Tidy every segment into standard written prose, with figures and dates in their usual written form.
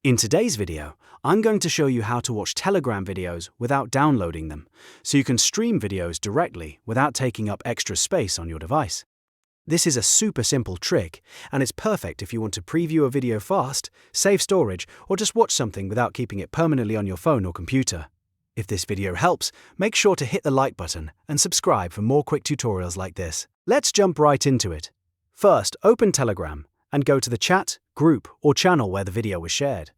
In today's video, I'm going to show you how to watch Telegram videos without downloading them, so you can stream videos directly without taking up extra space on your device. This is a super simple trick, and it's perfect if you want to preview a video fast, save storage, or just watch something without keeping it permanently on your phone or computer. If this video helps, make sure to hit the like button and subscribe for more quick tutorials like this. Let's jump right into it. First, open Telegram and go to the chat, group, or channel where the video was shared.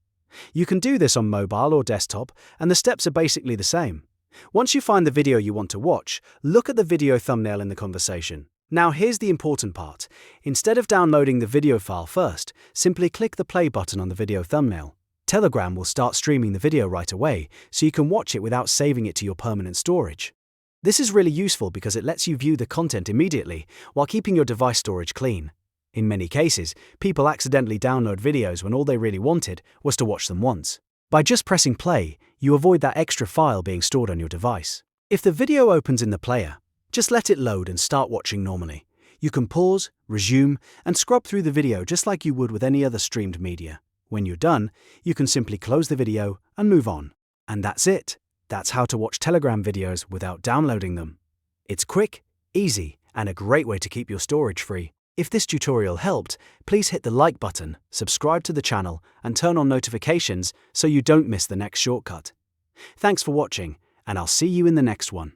You can do this on mobile or desktop, and the steps are basically the same. Once you find the video you want to watch, look at the video thumbnail in the conversation. Now here's the important part. Instead of downloading the video file first, simply click the play button on the video thumbnail. Telegram will start streaming the video right away, so you can watch it without saving it to your permanent storage. This is really useful because it lets you view the content immediately while keeping your device storage clean. In many cases, people accidentally download videos when all they really wanted was to watch them once. By just pressing play, you avoid that extra file being stored on your device. If the video opens in the player, just let it load and start watching normally. You can pause, resume, and scrub through the video just like you would with any other streamed media. When you're done, you can simply close the video and move on. And that's it. That's how to watch Telegram videos without downloading them. It's quick, easy, and a great way to keep your storage free. If this tutorial helped, please hit the like button, subscribe to the channel, and turn on notifications so you don't miss the next shortcut. Thanks for watching, and I'll see you in the next one.